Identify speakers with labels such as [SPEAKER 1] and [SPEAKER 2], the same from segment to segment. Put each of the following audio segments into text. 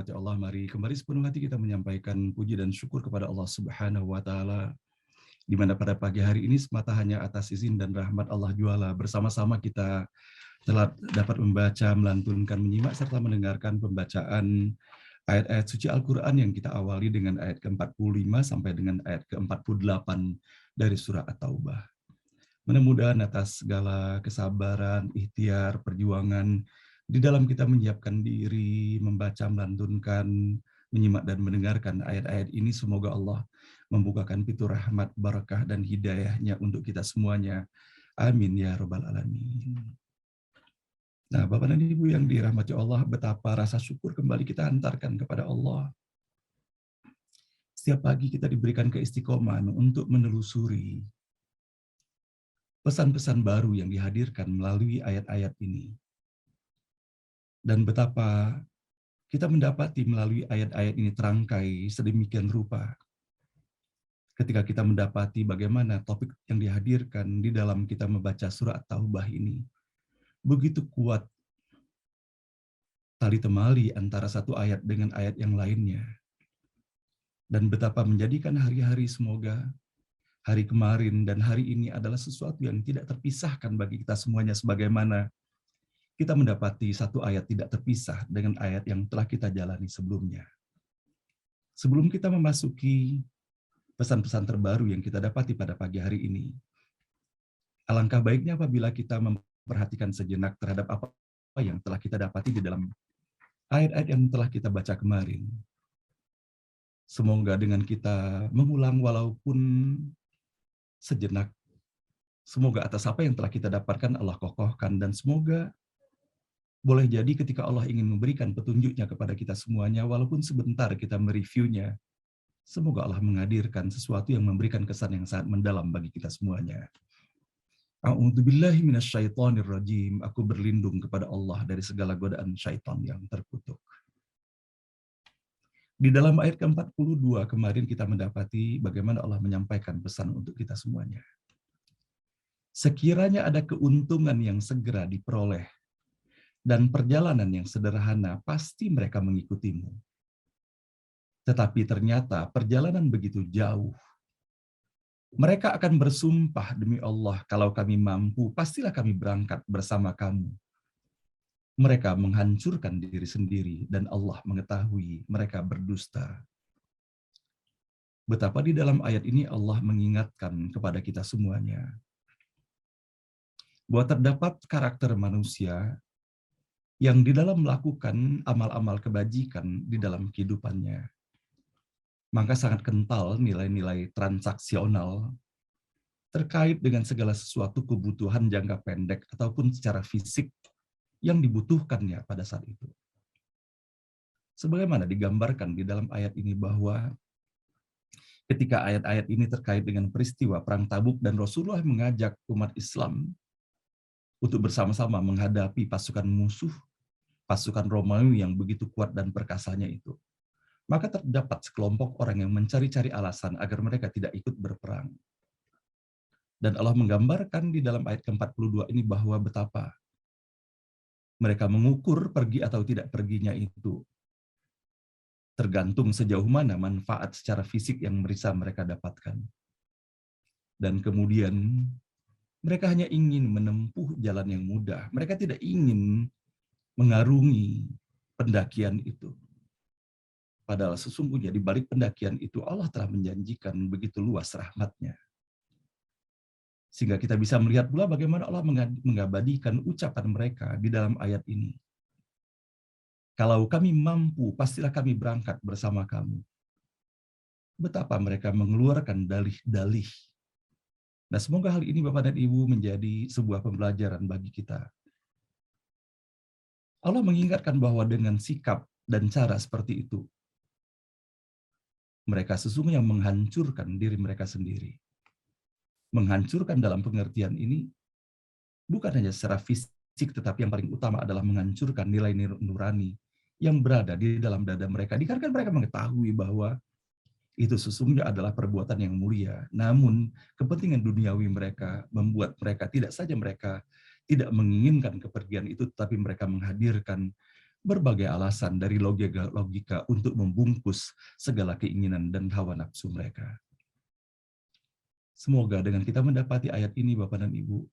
[SPEAKER 1] dirahmati Allah, mari kembali sepenuh hati kita menyampaikan puji dan syukur kepada Allah Subhanahu wa taala, di mana pada pagi hari ini semata hanya atas izin dan rahmat Allah Juala bersama-sama kita telah dapat membaca, melantunkan, menyimak serta mendengarkan pembacaan ayat-ayat suci Al-Qur'an yang kita awali dengan ayat ke-45 sampai dengan ayat ke-48 dari surah At-Taubah. Mudah-mudahan atas segala kesabaran, ikhtiar, perjuangan di dalam kita menyiapkan diri, membaca, melantunkan, menyimak dan mendengarkan ayat-ayat ini, semoga Allah membukakan pintu rahmat, barakah, dan hidayahnya untuk kita semuanya. Amin ya rabbal alamin. Nah, Bapak dan Ibu yang dirahmati Allah, betapa rasa syukur kembali kita antarkan kepada Allah. Setiap pagi kita diberikan keistiqomahan untuk menelusuri pesan-pesan baru yang dihadirkan melalui ayat-ayat ini. Dan betapa kita mendapati melalui ayat-ayat ini terangkai sedemikian rupa. Ketika kita mendapati bagaimana topik yang dihadirkan di dalam kita membaca surah At-Taubah ini, begitu kuat tali temali antara satu ayat dengan ayat yang lainnya. Dan betapa menjadikan hari-hari semoga hari kemarin dan hari ini adalah sesuatu yang tidak terpisahkan bagi kita semuanya, sebagaimana kita mendapati satu ayat tidak terpisah dengan ayat yang telah kita jalani sebelumnya. Sebelum kita memasuki pesan-pesan terbaru yang kita dapati pada pagi hari ini, alangkah baiknya apabila kita memperhatikan sejenak terhadap apa yang telah kita dapati di dalam ayat-ayat yang telah kita baca kemarin. Semoga dengan kita mengulang walaupun sejenak, semoga atas apa yang telah kita dapatkan Allah kokohkan, dan semoga boleh jadi ketika Allah ingin memberikan petunjuknya kepada kita semuanya, walaupun sebentar kita mereviewnya, semoga Allah menghadirkan sesuatu yang memberikan kesan yang sangat mendalam bagi kita semuanya. A'udzubillahi minasyaitonirrajim. Aku berlindung kepada Allah dari segala godaan syaitan yang terkutuk. Di dalam ayat ke-42 kemarin kita mendapati bagaimana Allah menyampaikan pesan untuk kita semuanya. Sekiranya ada keuntungan yang segera diperoleh dan perjalanan yang sederhana, pasti mereka mengikutimu. Tetapi ternyata perjalanan begitu jauh. Mereka akan bersumpah, demi Allah, kalau kami mampu, pastilah kami berangkat bersama kamu. Mereka menghancurkan diri sendiri, dan Allah mengetahui mereka berdusta. Betapa di dalam ayat ini Allah mengingatkan kepada kita semuanya bahwa terdapat karakter manusia yang di dalam melakukan amal-amal kebajikan di dalam kehidupannya, maka sangat kental nilai-nilai transaksional terkait dengan segala sesuatu kebutuhan jangka pendek ataupun secara fisik yang dibutuhkannya pada saat itu. Sebagaimana digambarkan di dalam ayat ini bahwa ketika ayat-ayat ini terkait dengan peristiwa Perang Tabuk dan Rasulullah mengajak umat Islam untuk bersama-sama menghadapi pasukan musuh, pasukan Romawi yang begitu kuat dan perkasanya itu, maka terdapat sekelompok orang yang mencari-cari alasan agar mereka tidak ikut berperang. Dan Allah menggambarkan di dalam ayat ke-42 ini bahwa betapa mereka mengukur pergi atau tidak perginya itu tergantung sejauh mana manfaat secara fisik yang bisa mereka dapatkan. Dan kemudian mereka hanya ingin menempuh jalan yang mudah. Mereka tidak ingin mengarungi pendakian itu. Padahal sesungguhnya di balik pendakian itu Allah telah menjanjikan begitu luas rahmat-Nya. Sehingga kita bisa melihat pula bagaimana Allah mengabadikan ucapan mereka di dalam ayat ini. Kalau kami mampu, pastilah kami berangkat bersama kamu. Betapa mereka mengeluarkan dalih-dalih. Nah, semoga hal ini Bapak dan Ibu menjadi sebuah pembelajaran bagi kita. Allah mengingatkan bahwa dengan sikap dan cara seperti itu, mereka sesungguhnya menghancurkan diri mereka sendiri. Menghancurkan dalam pengertian ini bukan hanya secara fisik, tetapi yang paling utama adalah menghancurkan nilai nurani yang berada di dalam dada mereka. Dikarenakan mereka mengetahui bahwa itu sesungguhnya adalah perbuatan yang mulia. Namun kepentingan duniawi mereka membuat mereka tidak saja mereka tidak menginginkan kepergian itu, tetapi mereka menghadirkan berbagai alasan dari logika untuk membungkus segala keinginan dan hawa nafsu mereka. Semoga dengan kita mendapati ayat ini, Bapak dan Ibu,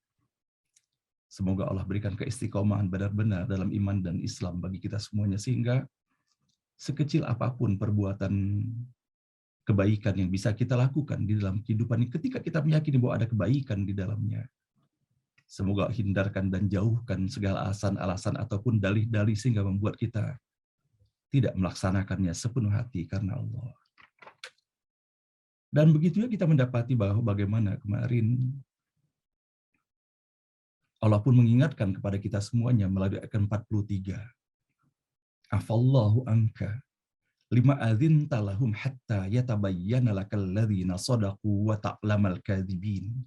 [SPEAKER 1] semoga Allah berikan keistiqomahan benar-benar dalam iman dan Islam bagi kita semuanya, sehingga sekecil apapun perbuatan kebaikan yang bisa kita lakukan di dalam kehidupan ini, ketika kita meyakini bahwa ada kebaikan di dalamnya, semoga hindarkan dan jauhkan segala alasan-alasan ataupun dalih-dalih sehingga membuat kita tidak melaksanakannya sepenuh hati karena Allah. Dan begitu kita mendapati bahwa bagaimana kemarin Allah pun mengingatkan kepada kita semuanya melalui ayat 43. Afallahu anka lima adzinta lahum hatta yatabayyana lakal ladzina shadaqu wa ta'lamal kadzibin.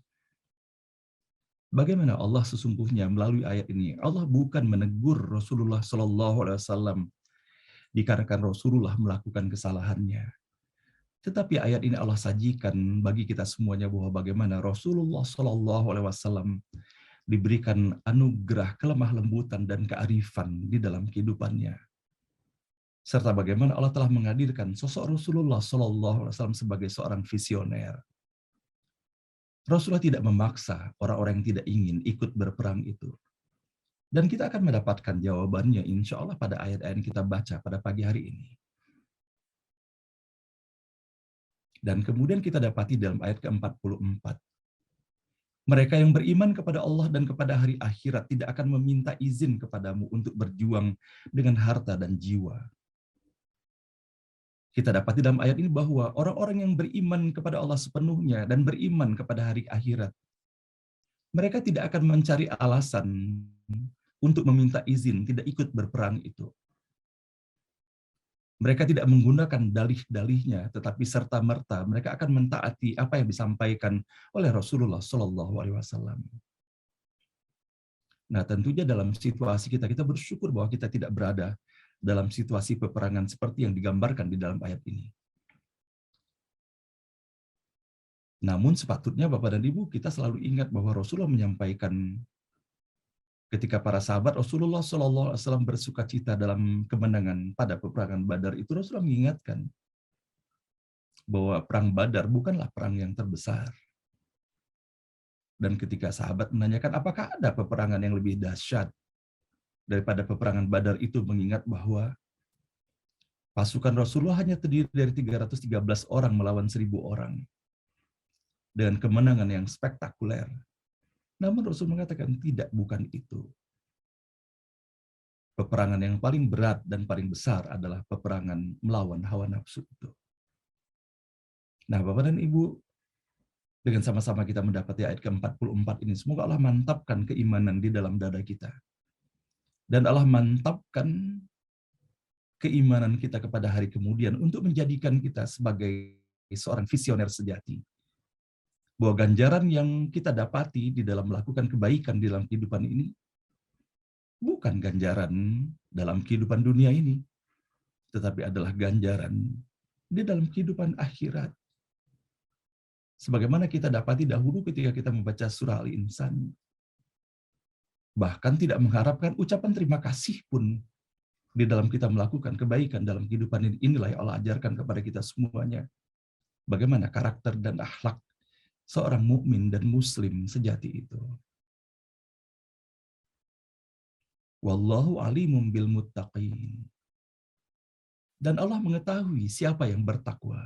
[SPEAKER 1] Bagaimana Allah sesungguhnya melalui ayat ini, Allah bukan menegur Rasulullah SAW dikarenakan Rasulullah melakukan kesalahannya. Tetapi ayat ini Allah sajikan bagi kita semuanya bahwa bagaimana Rasulullah SAW diberikan anugerah kelemah lembutan dan kearifan di dalam kehidupannya. Serta bagaimana Allah telah menghadirkan sosok Rasulullah SAW sebagai seorang visioner. Rasulullah tidak memaksa orang-orang yang tidak ingin ikut berperang itu. Dan kita akan mendapatkan jawabannya insya Allah pada ayat-ayat yang kita baca pada pagi hari ini. Dan kemudian kita dapati dalam ayat ke-44. Mereka yang beriman kepada Allah dan kepada hari akhirat tidak akan meminta izin kepadamu untuk berjuang dengan harta dan jiwa. Kita dapat di dalam ayat ini bahwa orang-orang yang beriman kepada Allah sepenuhnya dan beriman kepada hari akhirat, mereka tidak akan mencari alasan untuk meminta izin tidak ikut berperang itu. Mereka tidak menggunakan dalih-dalihnya, tetapi serta-merta mereka akan mentaati apa yang disampaikan oleh Rasulullah SAW. Nah, tentunya dalam situasi kita bersyukur bahwa kita tidak berada dalam situasi peperangan seperti yang digambarkan di dalam ayat ini. Namun sepatutnya Bapak dan Ibu, kita selalu ingat bahwa Rasulullah menyampaikan ketika para sahabat Rasulullah SAW bersukacita dalam kemenangan pada peperangan Badar itu, Rasulullah mengingatkan bahwa perang Badar bukanlah perang yang terbesar. Dan ketika sahabat menanyakan apakah ada peperangan yang lebih dahsyat daripada peperangan Badar itu, mengingat bahwa pasukan Rasulullah hanya terdiri dari 313 orang melawan 1.000 orang. Dengan kemenangan yang spektakuler. Namun Rasul mengatakan tidak, bukan itu. Peperangan yang paling berat dan paling besar adalah peperangan melawan hawa nafsu itu. Nah, Bapak dan Ibu, dengan sama-sama kita mendapati ayat ke-44 ini, semoga Allah mantapkan keimanan di dalam dada kita. Dan Allah mantapkan keimanan kita kepada hari kemudian untuk menjadikan kita sebagai seorang visioner sejati. Bahwa ganjaran yang kita dapati di dalam melakukan kebaikan di dalam kehidupan ini bukan ganjaran dalam kehidupan dunia ini, tetapi adalah ganjaran di dalam kehidupan akhirat. Sebagaimana kita dapati dahulu ketika kita membaca surah Al-Insan, bahkan tidak mengharapkan ucapan terima kasih pun di dalam kita melakukan kebaikan dalam kehidupan ini. Inilah yang Allah ajarkan kepada kita semuanya. Bagaimana karakter dan akhlak seorang mukmin dan muslim sejati itu. Wallahu alimum bil muttaqin. Dan Allah mengetahui siapa yang bertakwa.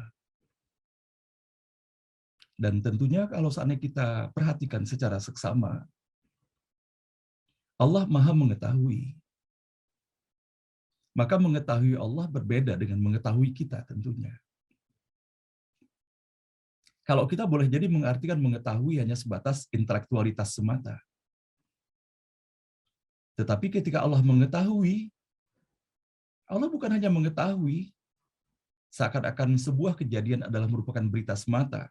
[SPEAKER 1] Dan tentunya kalau seandainya kita perhatikan secara seksama, Allah Maha mengetahui. Maka mengetahui Allah berbeda dengan mengetahui kita tentunya. Kalau kita boleh jadi mengartikan mengetahui hanya sebatas intelektualitas semata. Tetapi ketika Allah mengetahui, Allah bukan hanya mengetahui seakan-akan sebuah kejadian adalah merupakan berita semata.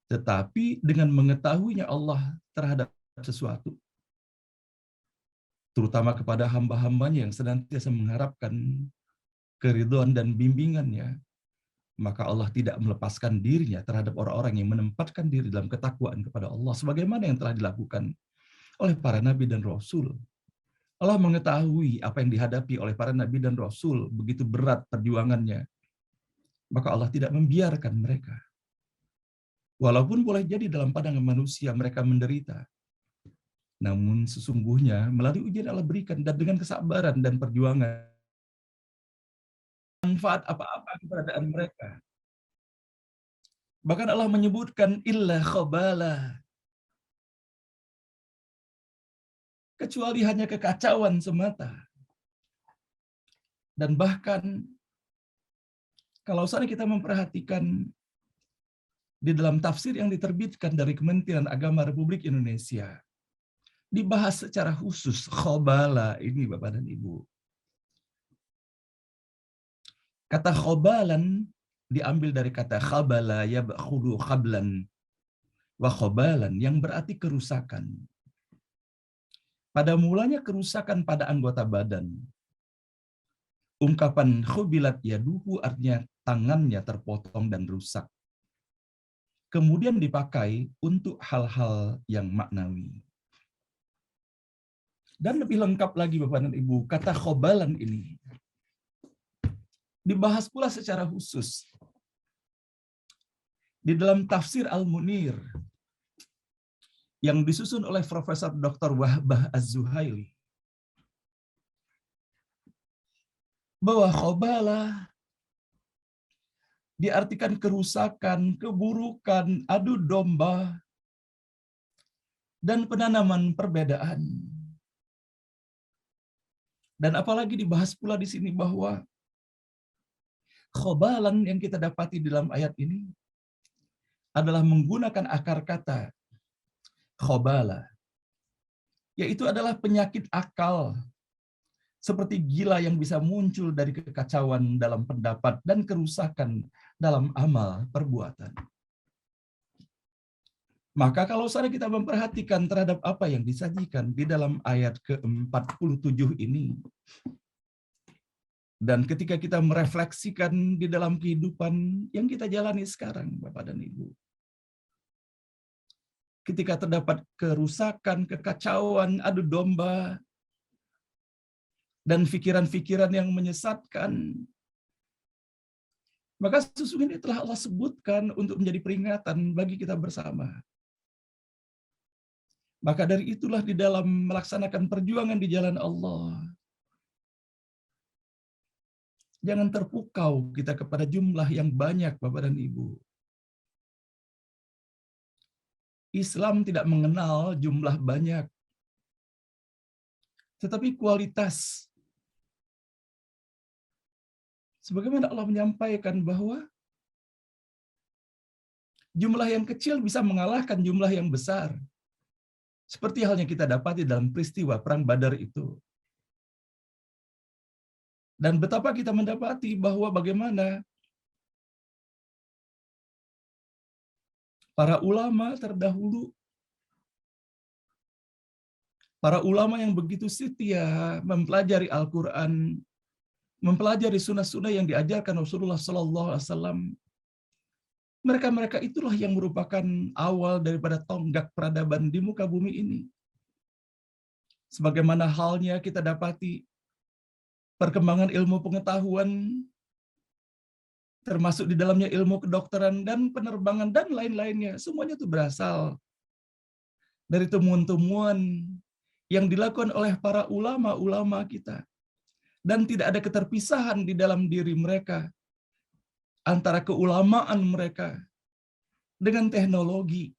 [SPEAKER 1] Tetapi dengan mengetahuinya Allah terhadap sesuatu, terutama kepada hamba-hambanya yang senantiasa mengharapkan keridhaan dan bimbingannya, maka Allah tidak melepaskan dirinya terhadap orang-orang yang menempatkan diri dalam ketakwaan kepada Allah, sebagaimana yang telah dilakukan oleh para nabi dan rasul. Allah mengetahui apa yang dihadapi oleh para nabi dan rasul, begitu berat perjuangannya. Maka Allah tidak membiarkan mereka. Walaupun boleh jadi dalam pandangan manusia mereka menderita. Namun sesungguhnya melalui ujian Allah berikan, dan dengan kesabaran dan perjuangan, manfaat apa-apa keberadaan mereka. Bahkan Allah menyebutkan illa khabala, kecuali hanya kekacauan semata. Dan bahkan kalau seandainya kita memperhatikan di dalam tafsir yang diterbitkan dari Kementerian Agama Republik Indonesia, dibahas secara khusus khabala ini, Bapak dan Ibu. Kata khobalan diambil dari kata khabala yabkhulu khablan wa khobalan, yang berarti kerusakan. Pada mulanya kerusakan pada anggota badan. Ungkapan khubilat yaduhu artinya tangannya terpotong dan rusak. Kemudian dipakai untuk hal-hal yang maknawi. Dan lebih lengkap lagi Bapak dan Ibu, kata khobalan ini dibahas pula secara khusus di dalam tafsir Al-Munir yang disusun oleh Profesor Dr. Wahbah Az-Zuhaili, bahwa khobalah diartikan kerusakan, keburukan, adu domba, dan penanaman perbedaan. Dan apalagi dibahas pula di sini bahwa khobalan yang kita dapati dalam ayat ini adalah menggunakan akar kata khobala, yaitu adalah penyakit akal, seperti gila yang bisa muncul dari kekacauan dalam pendapat dan kerusakan dalam amal perbuatan. Maka kalau seandainya kita memperhatikan terhadap apa yang disajikan di dalam ayat ke-47 ini, dan ketika kita merefleksikan di dalam kehidupan yang kita jalani sekarang, Bapak dan Ibu, ketika terdapat kerusakan, kekacauan, adu domba, dan pikiran-pikiran yang menyesatkan, maka sesungguhnya telah Allah sebutkan untuk menjadi peringatan bagi kita bersama. Maka dari itulah di dalam melaksanakan perjuangan di jalan Allah, jangan terpukau kita kepada jumlah yang banyak, Bapak dan Ibu. Islam tidak mengenal jumlah banyak, tetapi kualitas. Sebagaimana Allah menyampaikan bahwa jumlah yang kecil bisa mengalahkan jumlah yang besar. Seperti halnya kita dapati dalam peristiwa Perang Badar itu. Dan betapa kita mendapati bahwa bagaimana para ulama terdahulu, para ulama yang begitu setia mempelajari Al-Quran, mempelajari sunnah-sunnah yang diajarkan Rasulullah SAW, mereka-mereka itulah yang merupakan awal daripada tonggak peradaban di muka bumi ini. Sebagaimana halnya kita dapati perkembangan ilmu pengetahuan, termasuk di dalamnya ilmu kedokteran dan penerbangan dan lain-lainnya, semuanya itu berasal dari temuan-temuan yang dilakukan oleh para ulama-ulama kita. Dan tidak ada keterpisahan di dalam diri mereka antara keulamaan mereka dengan teknologi.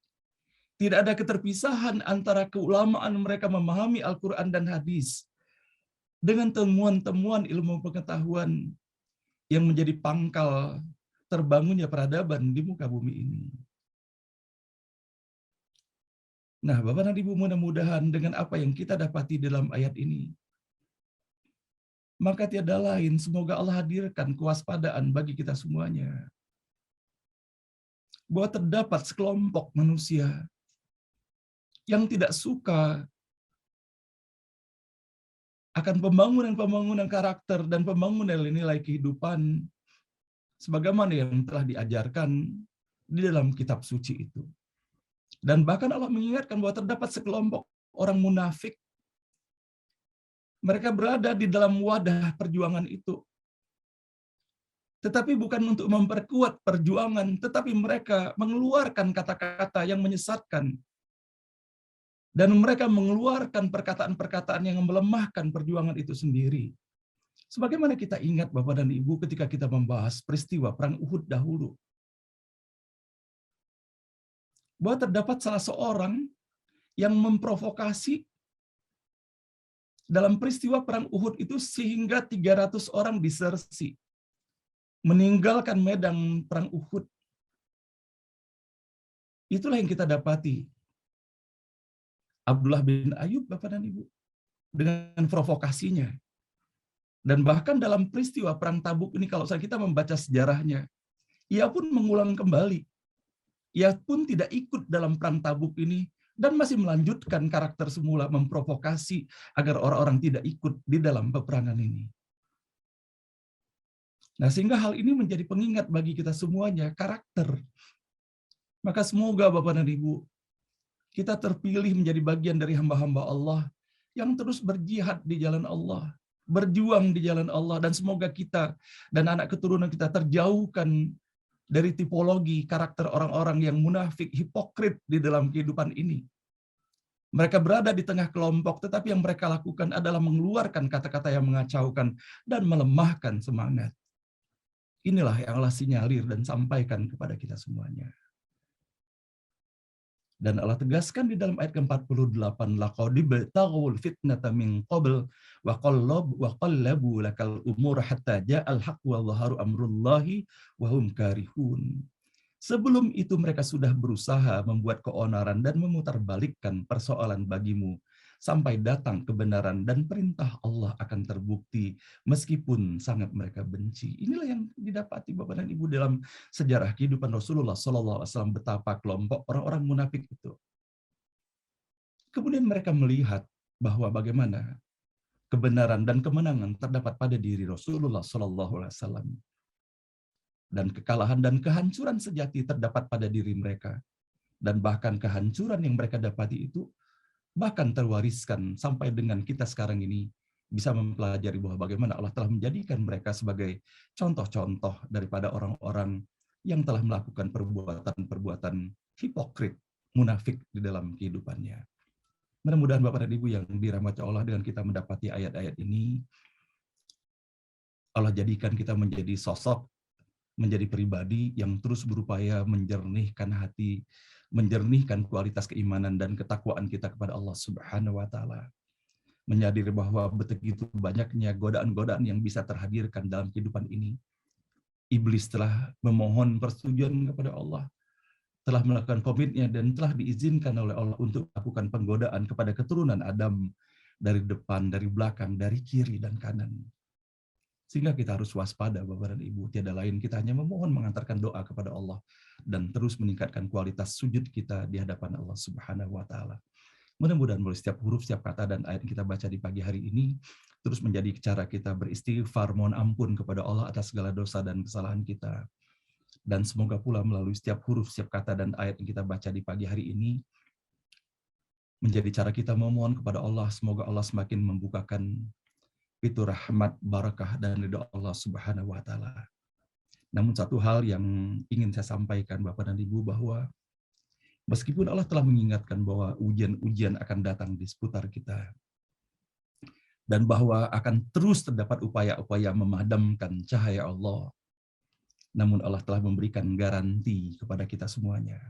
[SPEAKER 1] Tidak ada keterpisahan antara keulamaan mereka memahami Al-Quran dan hadis dengan temuan-temuan ilmu pengetahuan yang menjadi pangkal terbangunnya peradaban di muka bumi ini. Nah, Bapak dan Ibu, mudah-mudahan dengan apa yang kita dapati dalam ayat ini, maka tiada lain, semoga Allah hadirkan kewaspadaan bagi kita semuanya. Bahwa terdapat sekelompok manusia yang tidak suka akan pembangunan karakter dan pembangunan nilai kehidupan sebagaimana yang telah diajarkan di dalam kitab suci itu. Dan bahkan Allah mengingatkan bahwa terdapat sekelompok orang munafik Mereka berada di dalam wadah perjuangan itu. Tetapi bukan untuk memperkuat perjuangan, tetapi mereka mengeluarkan kata-kata yang menyesatkan. Dan mereka mengeluarkan perkataan-perkataan yang melemahkan perjuangan itu sendiri. Sebagaimana kita ingat Bapak dan Ibu ketika kita membahas peristiwa Perang Uhud dahulu. Bahwa terdapat salah seorang yang memprovokasi dalam peristiwa Perang Uhud itu sehingga 300 orang disersi. Meninggalkan medan Perang Uhud. Itulah yang kita dapati. Abdullah bin Ayyub, Bapak dan Ibu. Dengan provokasinya. Dan bahkan dalam peristiwa Perang Tabuk ini, kalau kita membaca sejarahnya, ia pun mengulang kembali. Ia pun tidak ikut dalam Perang Tabuk ini, dan masih melanjutkan karakter semula, memprovokasi agar orang-orang tidak ikut di dalam peperangan ini. Nah, sehingga hal ini menjadi pengingat bagi kita semuanya, karakter. Maka semoga Bapak dan Ibu, kita terpilih menjadi bagian dari hamba-hamba Allah yang terus berjihad di jalan Allah, berjuang di jalan Allah, dan semoga kita dan anak keturunan kita terjauhkan dari tipologi karakter orang-orang yang munafik, hipokrit di dalam kehidupan ini. Mereka berada di tengah kelompok, tetapi yang mereka lakukan adalah mengeluarkan kata-kata yang mengacaukan dan melemahkan semangat. Inilah yang Allah sinyalir dan sampaikan kepada kita semuanya. Dan Allah tegaskan di dalam ayat ke-48, laqad ibtaghul fitnata min qabl wa qallabu lakal umur hatta ja'al haqq wa dhaharu amrullahi wa hum karihun. Sebelum itu mereka sudah berusaha membuat keonaran dan memutarbalikkan persoalan bagimu sampai datang kebenaran dan perintah Allah akan terbukti meskipun sangat mereka benci. Inilah yang didapati Bapak dan Ibu dalam sejarah kehidupan Rasulullah SAW, betapa kelompok orang-orang munafik itu. Kemudian mereka melihat bahwa bagaimana kebenaran dan kemenangan terdapat pada diri Rasulullah SAW. Dan kekalahan dan kehancuran sejati terdapat pada diri mereka. Dan bahkan kehancuran yang mereka dapati itu bahkan terwariskan sampai dengan kita sekarang ini bisa mempelajari bahwa bagaimana Allah telah menjadikan mereka sebagai contoh-contoh daripada orang-orang yang telah melakukan perbuatan-perbuatan hipokrit, munafik di dalam kehidupannya. Mudah-mudahan Bapak dan Ibu yang dirahmati Allah, dengan kita mendapati ayat-ayat ini, Allah jadikan kita menjadi sosok, menjadi pribadi yang terus berupaya menjernihkan hati, menjernihkan kualitas keimanan dan ketakwaan kita kepada Allah Subhanahu wa taala. Menyadari bahwa begitu banyaknya godaan-godaan yang bisa terhadirkan dalam kehidupan ini. Iblis telah memohon persetujuan kepada Allah, telah melakukan komitmennya dan telah diizinkan oleh Allah untuk melakukan penggodaan kepada keturunan Adam dari depan, dari belakang, dari kiri dan kanan. Sehingga kita harus waspada Bapak dan Ibu, tiada lain kita hanya memohon mengantarkan doa kepada Allah dan terus meningkatkan kualitas sujud kita di hadapan Allah Subhanahu wa taala. Mudah-mudahan melalui setiap huruf, setiap kata dan ayat yang kita baca di pagi hari ini terus menjadi cara kita beristighfar, mohon ampun kepada Allah atas segala dosa dan kesalahan kita. Dan semoga pula melalui setiap huruf, setiap kata dan ayat yang kita baca di pagi hari ini menjadi cara kita memohon kepada Allah, semoga Allah semakin membukakan itu rahmat, barakah, dan ridha Allah Subhanahu wa taala. Namun satu hal yang ingin saya sampaikan Bapak dan Ibu, bahwa meskipun Allah telah mengingatkan bahwa ujian-ujian akan datang di seputar kita, dan bahwa akan terus terdapat upaya-upaya memadamkan cahaya Allah, namun Allah telah memberikan garansi kepada kita semuanya.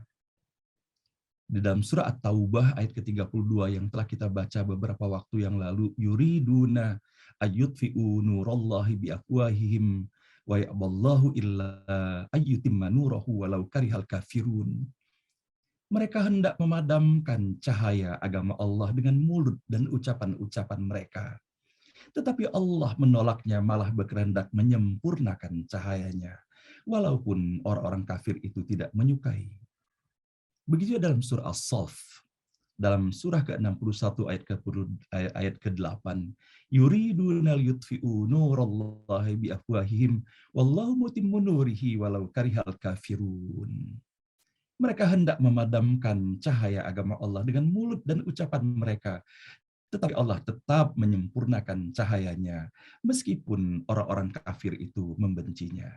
[SPEAKER 1] Di dalam surah At-Taubah ayat ke-32 yang telah kita baca beberapa waktu yang lalu, yuriduna ayyutfi'u nurallahi biafwahihim wa ya'ballahu illa ayyutimma nurahu walau karihal kafirun. Mereka hendak memadamkan cahaya agama Allah dengan mulut dan ucapan-ucapan mereka. Tetapi Allah menolaknya, malah berkehendak menyempurnakan cahayanya, walaupun orang-orang kafir itu tidak menyukai. Begitu dalam surah As-Saff, dalam surah ke-61 ayat ke-8, yuriduna liyutfi'u nurallahi biafwahihim wallahu mutimmu nurihi walau karihal kafirun. Mereka hendak memadamkan cahaya agama Allah dengan mulut dan ucapan mereka, Tetapi Allah tetap menyempurnakan cahayanya meskipun orang-orang kafir itu membencinya.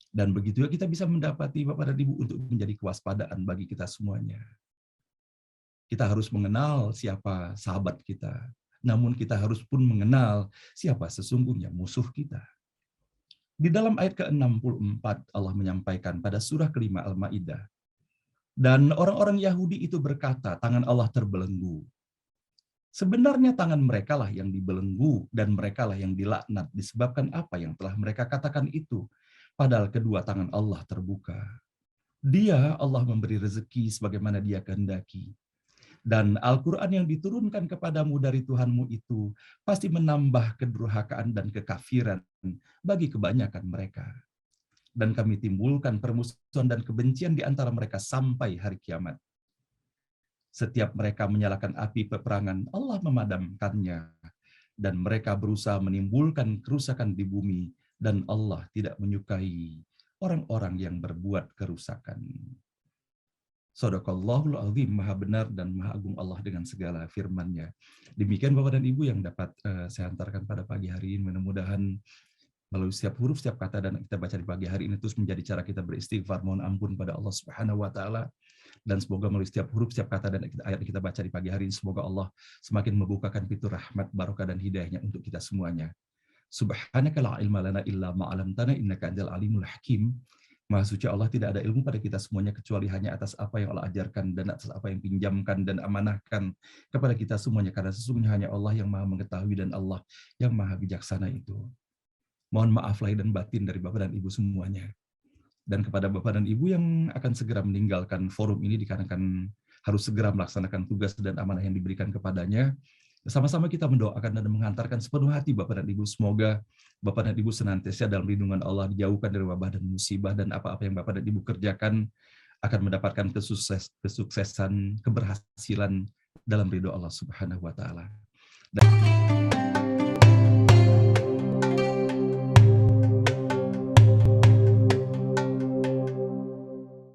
[SPEAKER 1] Dan begitu juga kita bisa mendapati Bapak dan Ibu untuk menjadi kewaspadaan bagi kita semuanya. Kita harus mengenal siapa sahabat kita, namun kita harus pun mengenal siapa sesungguhnya musuh kita. Di dalam ayat ke-64 Allah menyampaikan pada surah kelima Al-Maidah, dan orang-orang Yahudi itu berkata, tangan Allah terbelenggu. Sebenarnya tangan mereka lah yang dibelenggu dan mereka lah yang dilaknat disebabkan apa yang telah mereka katakan itu. Padahal kedua tangan Allah terbuka. Dia Allah memberi rezeki sebagaimana Dia kehendaki. Dan Al-Quran yang diturunkan kepadamu dari Tuhanmu itu pasti menambah kedurhakaan dan kekafiran bagi kebanyakan mereka. Dan kami timbulkan permusuhan dan kebencian di antara mereka sampai hari kiamat. Setiap mereka menyalakan api peperangan, Allah memadamkannya. Dan mereka berusaha menimbulkan kerusakan di bumi, dan Allah tidak menyukai orang-orang yang berbuat kerusakan. Shadaqallahul Azim, maha benar dan maha agung Allah dengan segala firman-Nya. Demikian Bapak dan Ibu yang dapat saya antarkan pada pagi hari ini. Mudah-mudahan melalui setiap huruf, setiap kata dan kita baca di pagi hari ini terus menjadi cara kita beristighfar, mohon ampun pada Allah Subhanahu wa taala. Dan semoga melalui setiap huruf, setiap kata dan ayat yang kita baca di pagi hari ini, semoga Allah semakin membukakan pintu rahmat, barokah dan hidayahnya untuk kita semuanya. Subhanaka la ilma lana illa ma 'allamtana innaka antal alimul hakim. Maha suci Allah, tidak ada ilmu pada kita semuanya kecuali hanya atas apa yang Allah ajarkan dan atas apa yang pinjamkan dan amanahkan kepada kita semuanya, karena sesungguhnya hanya Allah yang maha mengetahui dan Allah yang maha bijaksana itu. Mohon maaf lahir dan batin dari Bapak dan Ibu semuanya. Dan kepada Bapak dan Ibu yang akan segera meninggalkan forum ini dikarenakan harus segera melaksanakan tugas dan amanah yang diberikan kepadanya, sama-sama kita mendoakan dan menghantarkan sepenuh hati Bapak dan Ibu, semoga Bapak dan Ibu senantiasa dalam lindungan Allah, dijauhkan dari wabah dan musibah, dan apa-apa yang Bapak dan Ibu kerjakan akan mendapatkan kesuksesan, keberhasilan dalam ridho Allah Subhanahu wa taala.